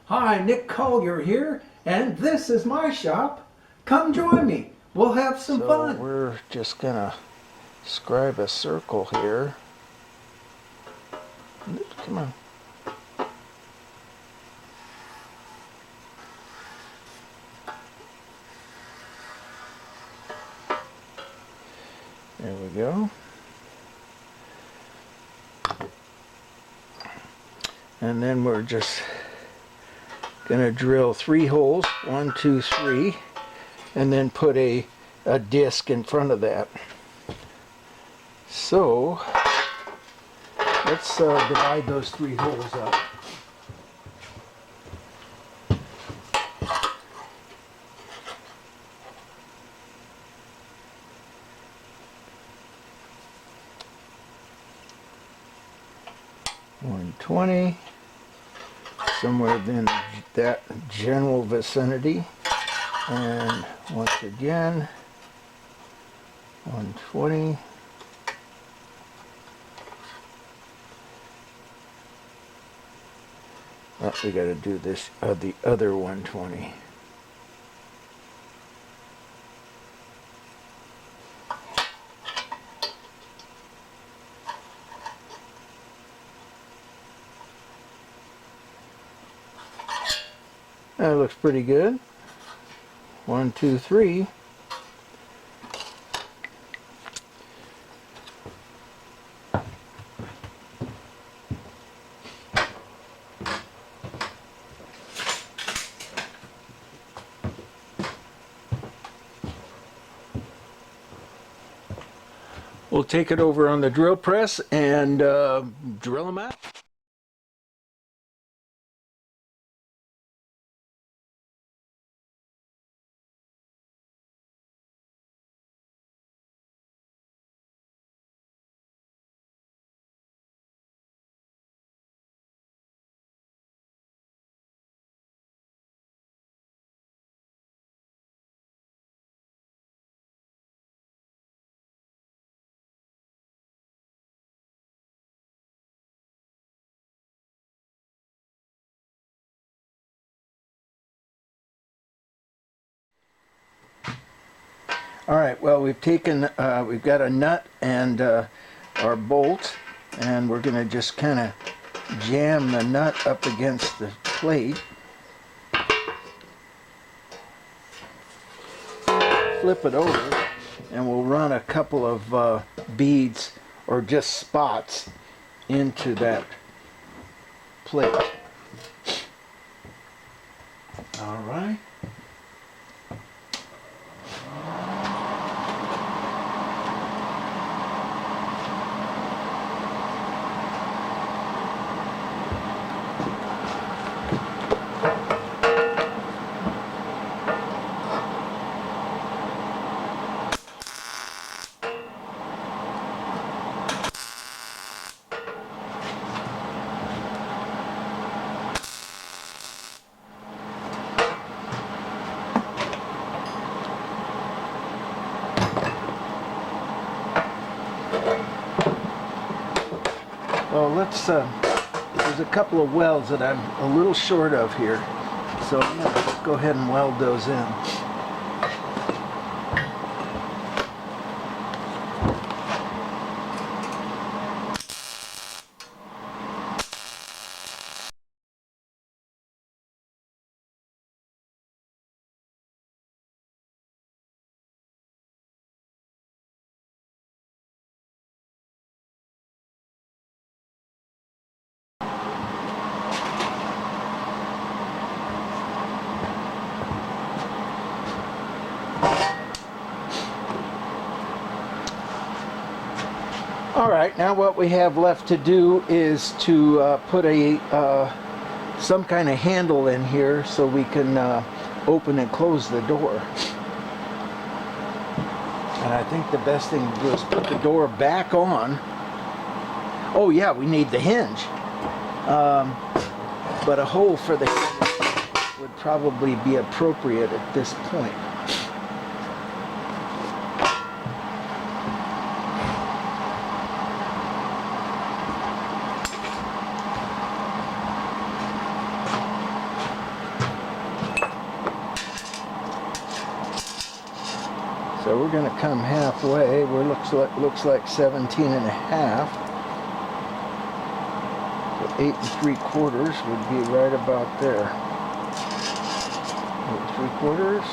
Hi, Nick Collier here, and this is my shop. Come join me. We'll have some fun. So we're just gonna scribe a circle here. Come on. There we go. And then we're just gonna drill 3 holes, 1, 2, 3, and then put a disc in front of that. So let's divide those 3 holes up. $120, somewhere in that general vicinity, and once again $120. Oh, we got to do this the other $120. That looks pretty good. 1, 2, 3. We'll take it over on the drill press and drill them out. All right, well, we've got a nut and our bolt, and we're gonna just kind of jam the nut up against the plate. Flip it over, and we'll run a couple of beads or just spots into that plate. All right. Well, there's a couple of welds that I'm a little short of here, so I'm going to go ahead and weld those in. All right, now what we have left to do is to put some kind of handle in here so we can open and close the door. And I think the best thing to do is put the door back on. Oh yeah, we need the hinge. But a hole for the hinge would probably be appropriate at this point. So we're going to come halfway. Looks like 17 and a half. So 8 3/4 would be right about there. 8 3/4.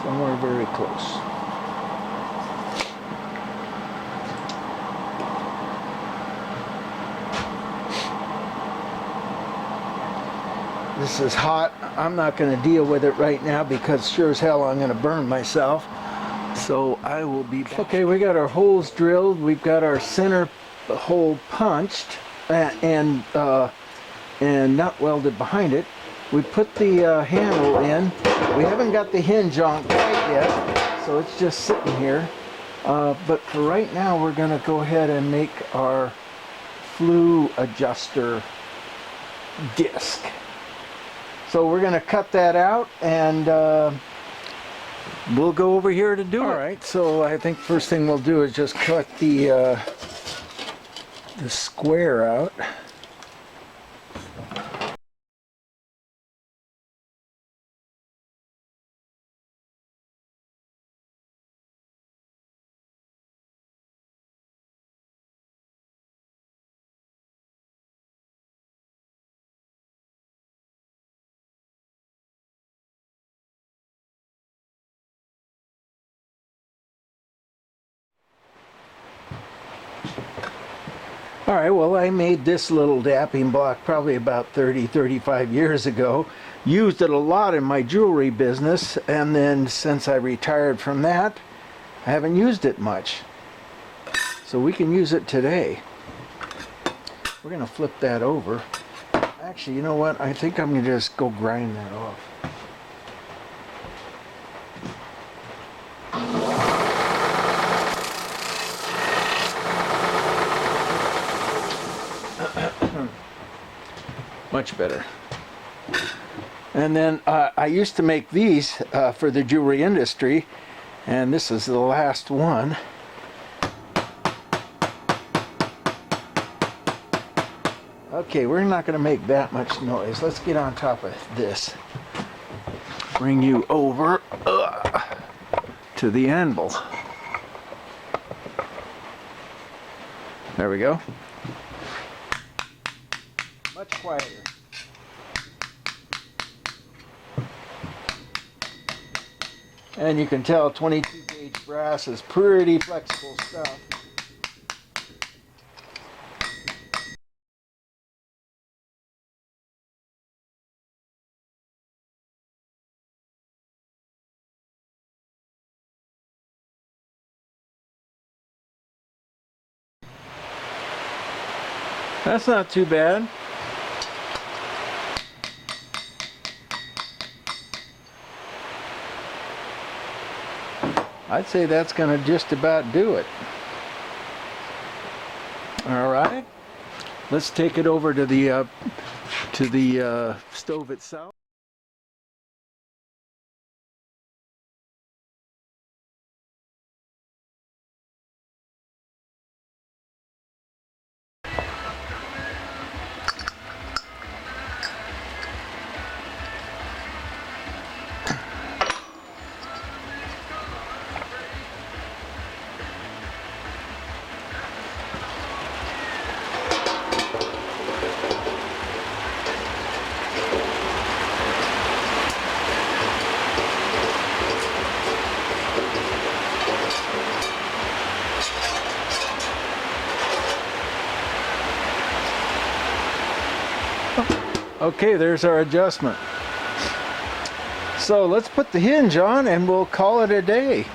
Somewhere very close. This is hot. I'm not going to deal with it right now because sure as hell I'm going to burn myself. So I will be back. Okay, we got our holes drilled. We've got our center hole punched and nut welded behind it. We put the handle in. We haven't got the hinge on quite yet, so it's just sitting here. But for right now, we're going to go ahead and make our flue adjuster disc. So we're going to cut that out, and we'll go over here to do it. All right, so I think first thing we'll do is just cut the square out. All right, well, I made this little dapping block probably about 35 years ago. Used it a lot in my jewelry business, and then since I retired from that, I haven't used it much. So we can use it today. We're going to flip that over. Actually, you know what? I think I'm going to just go grind that off. Much better. And then I used to make these for the jewelry industry, and this is the last one. Okay, we're not going to make that much noise. Let's get on top of this. Bring you over to the anvil. There we go. Much quieter. And you can tell 22 gauge brass is pretty flexible stuff. That's not too bad. I'd say that's going to just about do it. All right, let's take it over to the stove itself. Okay, there's our adjustment. So let's put the hinge on and we'll call it a day.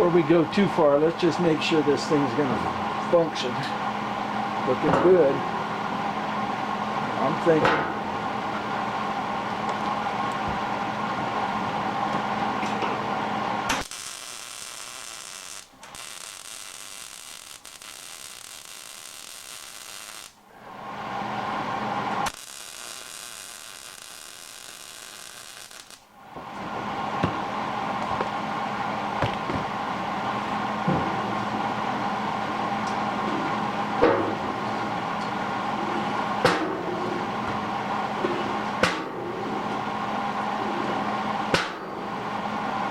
before we go too far, let's just make sure this thing's gonna function. Looking good, I'm thinking.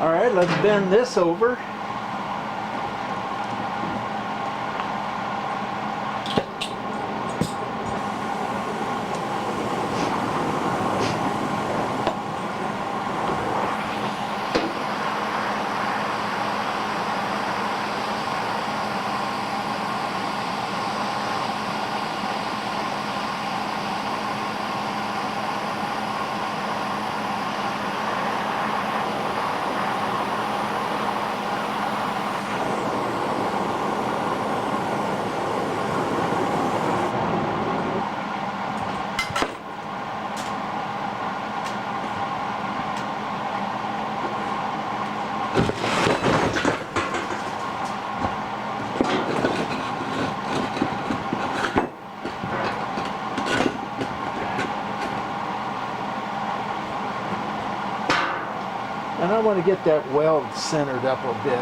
All right, let's bend this over. And I want to get that weld centered up a bit.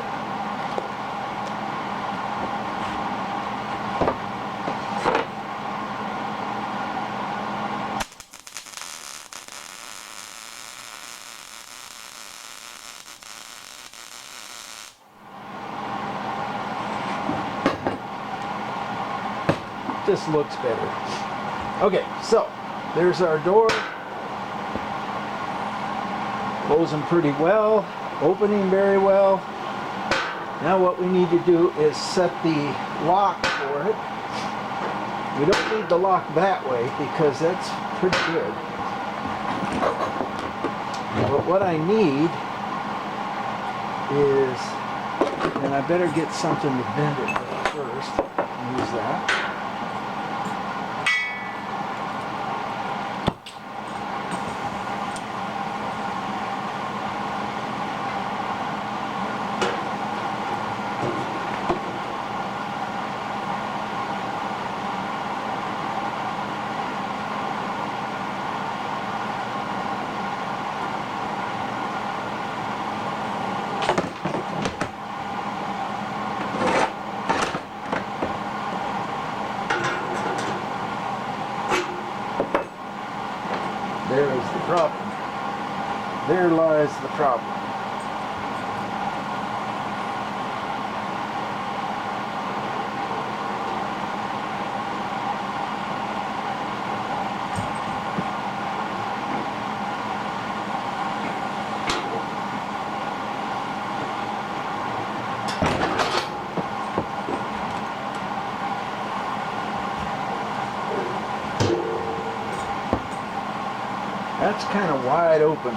Just looks better. Okay, so there's our door. Closing pretty well, opening very well. Now what we need to do is set the lock for it. We don't need the lock that way because that's pretty good. But what I need is, and I better get something to bend it with first. Use that. There is the problem. There lies the problem. That's kind of wide open.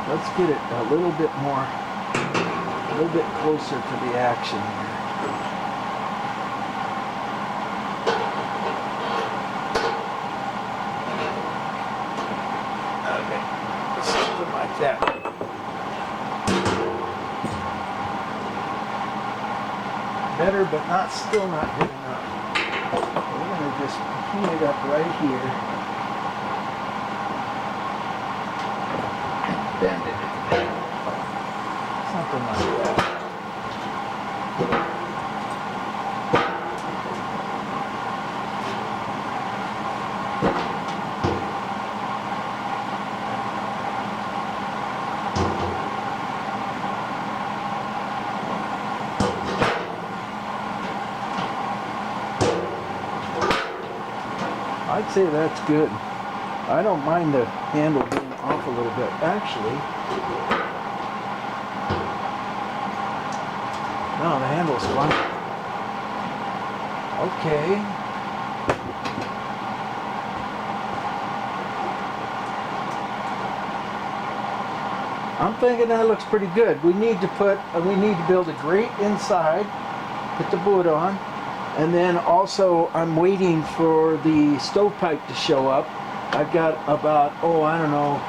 Let's get it a little bit more, a little bit closer to the action here. Okay, something like that. Better, but not still not good enough. We're going to just heat it up right here. Bend it. Something like that. I'd say that's good. I don't mind the handle being off a little bit. Actually, no, the handle's fine. Okay. I'm thinking that looks pretty good. We need to build a grate inside, put the wood on, and then also I'm waiting for the stovepipe to show up. I've got about, I don't know,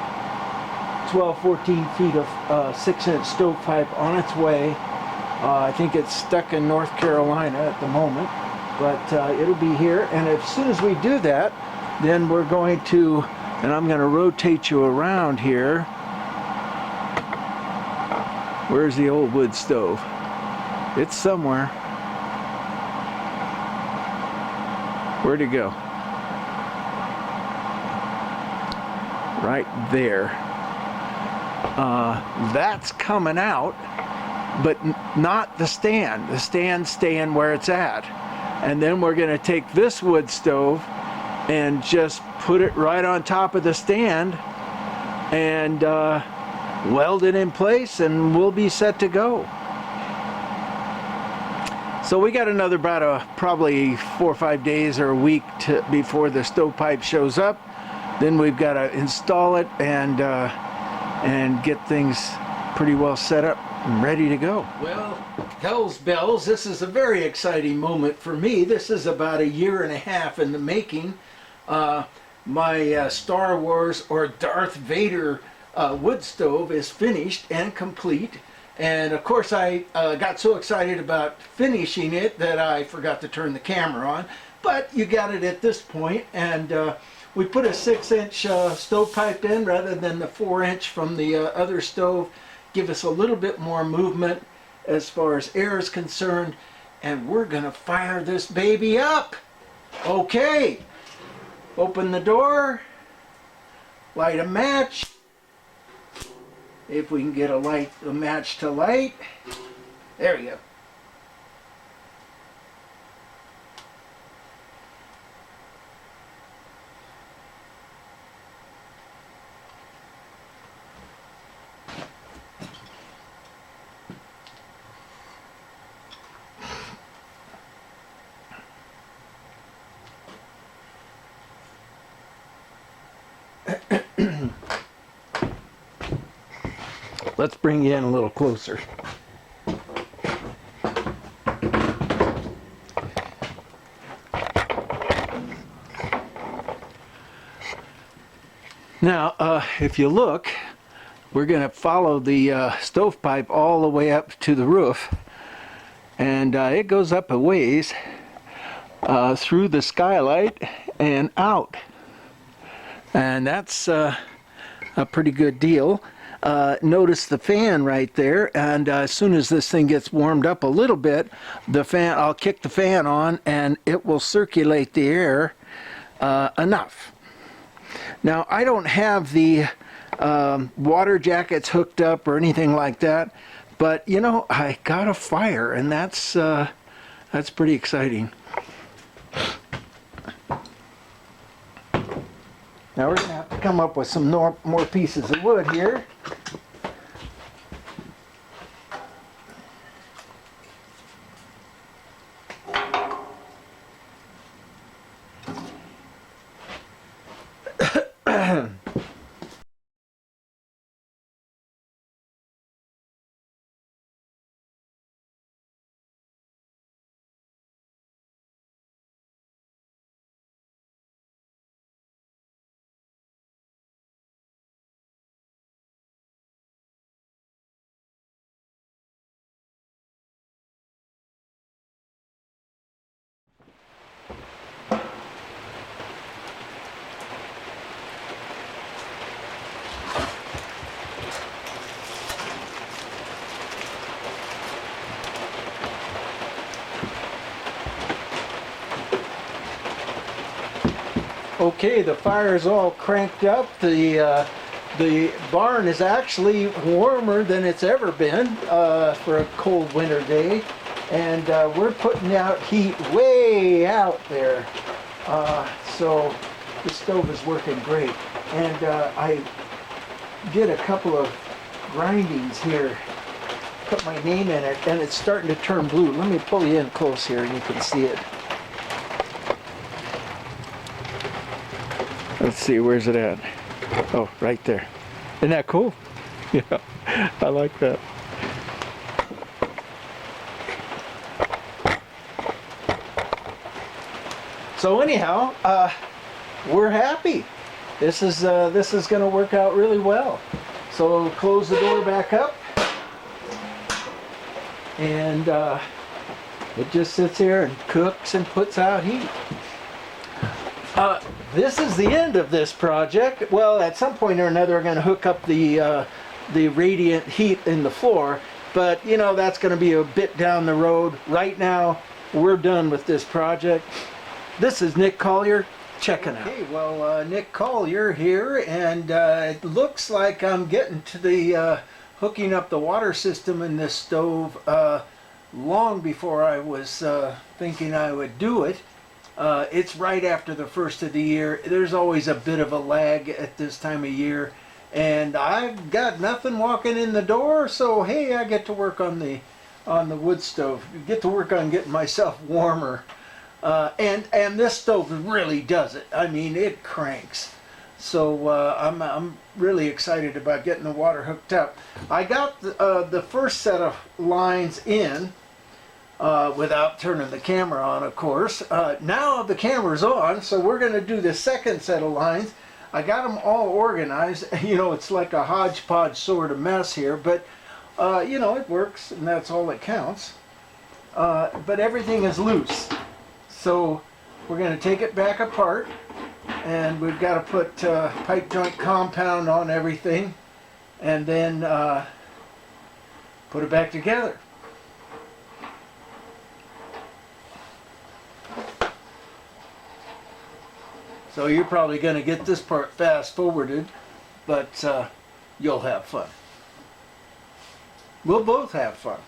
12, 14 feet of 6-inch stovepipe on its way. I think it's stuck in North Carolina at the moment, but it'll be here. And as soon as we do that, then we're going to, and I'm going to rotate you around here. Where's the old wood stove? It's somewhere. Where'd it go? Right there. That's coming out, but not the stand. The stand's staying where it's at. And then we're going to take this wood stove and just put it right on top of the stand and weld it in place, and we'll be set to go. So we got another probably 4 or 5 days or a week before the stovepipe shows up. Then we've got to install it and get things pretty well set up and ready to go. Well, hell's bells, this is a very exciting moment for me. This is about 1.5 years in the making. My Star Wars or Darth Vader wood stove is finished and complete. And of course I got so excited about finishing it that I forgot to turn the camera on. But you got it at this point, and we put a 6-inch stovepipe in rather than the 4-inch from the other stove. Give us a little bit more movement as far as air is concerned, and we're gonna fire this baby up. Okay, open the door, light a match. If we can get a match to light. There you go. Let's bring you in a little closer. Now, if you look, we're going to follow the stovepipe all the way up to the roof, and it goes up a ways through the skylight and out, and that's a pretty good deal. Notice the fan right there, and as soon as this thing gets warmed up a little bit, I'll kick the fan on and it will circulate the air enough. Now, I don't have the water jackets hooked up or anything like that, but you know, I got a fire, and that's pretty exciting. Now we're going to have to come up with some more pieces of wood here. Okay, the fire is all cranked up. The barn is actually warmer than it's ever been for a cold winter day, and we're putting out heat way out there. So the stove is working great, and I did a couple of grindings here, put my name in it, and it's starting to turn blue. Let me pull you in close here and you can see it. Let's see, where's it at? Oh, right there. Isn't that cool? Yeah, I like that. So anyhow, we're happy. This is going to work out really well. So close the door back up, and it just sits here and cooks and puts out heat. This is the end of this project. Well, at some point or another, we're going to hook up the radiant heat in the floor, but you know, that's going to be a bit down the road. Right now, we're done with this project. This is Nick Collier checking out. Okay, well, Nick Collier here, and it looks like I'm getting to the hooking up the water system in this stove long before I was thinking I would do it. It's right after the first of the year. There's always a bit of a lag at this time of year, and I've got nothing walking in the door, so hey, I get to work on the wood stove. Get to work on getting myself warmer. And this stove really does it. I mean, it cranks. So I'm really excited about getting the water hooked up. I got the first set of lines in without turning the camera on, of course. Now the camera's on, so we're going to do the second set of lines. I got them all organized. You know, it's like a hodgepodge sort of mess here, but you know, it works, and that's all that counts. But everything is loose. So we're going to take it back apart, and we've got to put pipe joint compound on everything, and then put it back together. So you're probably going to get this part fast forwarded, but you'll have fun. We'll both have fun.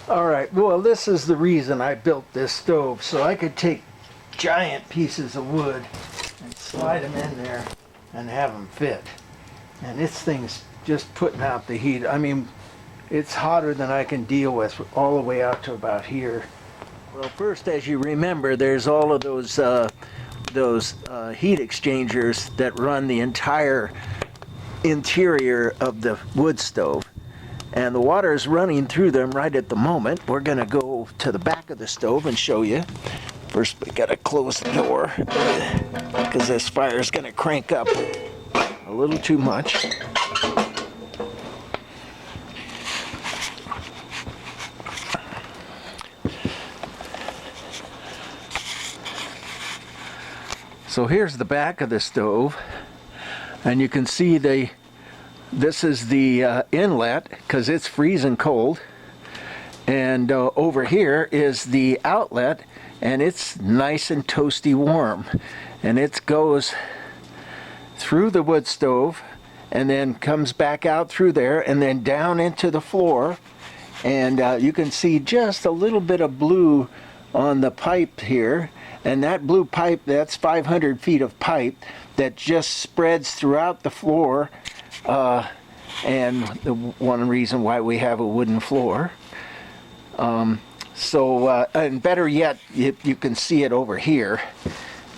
All right, well, this is the reason I built this stove, so I could take giant pieces of wood and slide them in there and have them fit. And this thing's just putting out the heat. I mean, it's hotter than I can deal with all the way out to about here. Well, first, as you remember, there's all of those heat exchangers that run the entire interior of the wood stove. And the water is running through them right at the moment. We're going to go to the back of the stove and show you. First, we got to close the door because this fire is going to crank up a little too much. So here's the back of the stove, and you can see this is the inlet because it's freezing cold, and over here is the outlet, and it's nice and toasty warm, and it goes through the wood stove and then comes back out through there and then down into the floor, and you can see just a little bit of blue on the pipe here, and that blue pipe, that's 500 feet of pipe that just spreads throughout the floor, and the one reason why we have a wooden floor. And better yet, you can see it over here,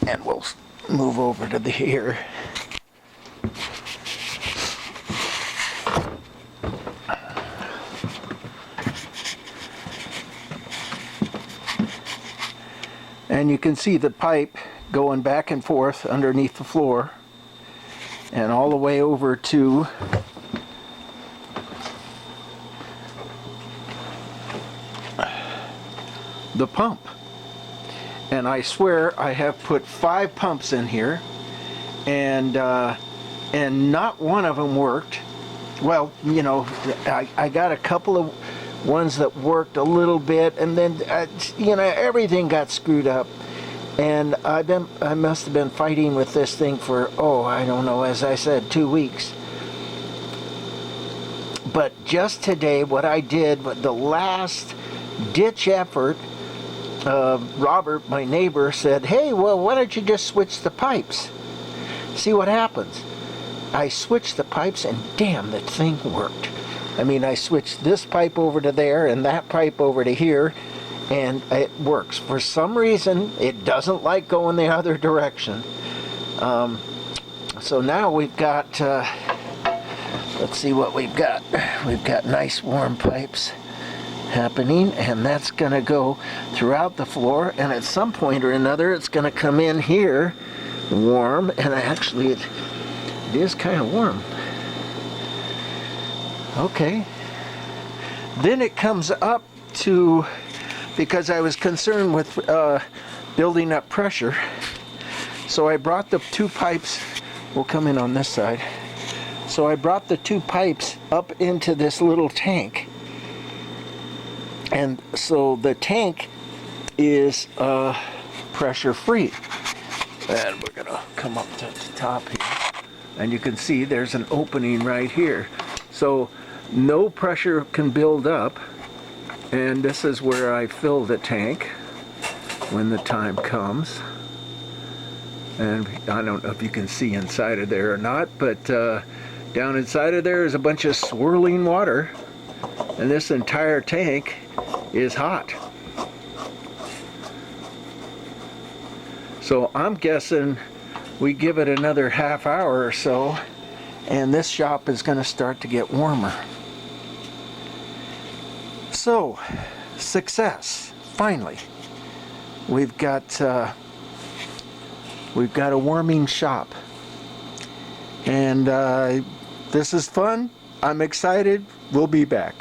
and we'll move over to here. And you can see the pipe going back and forth underneath the floor and all the way over to the pump. And I swear I have put 5 pumps in here, and not one of them worked. Well, you know, I got a couple of ones that worked a little bit, and then you know, everything got screwed up. And I must have been fighting with this thing for, oh, I don't know, as I said, 2 weeks. But just today, what I did, with the last ditch effort, Robert, my neighbor, said, hey, well, why don't you just switch the pipes? See what happens. I switched the pipes, and damn, that thing worked. I mean, I switched this pipe over to there and that pipe over to here, and it works. For some reason, it doesn't like going the other direction. So now we've got, let's see what we've got. We've got nice warm pipes happening, and that's going to go throughout the floor, and at some point or another, it's going to come in here warm, and actually it is kind of warm. Okay, then it comes up to, because I was concerned with building up pressure, so I brought the 2 pipes, we'll come in on this side, so I brought the 2 pipes up into this little tank, and so the tank is pressure free. And we're gonna come up to the top here, and you can see there's an opening right here, so no pressure can build up, and this is where I fill the tank when the time comes. And I don't know if you can see inside of there or not, but down inside of there is a bunch of swirling water, and this entire tank is hot. So I'm guessing we give it another half hour or so, and this shop is going to start to get warmer. So, success, finally. We've got a warming shop, and this is fun. I'm excited. We'll be back.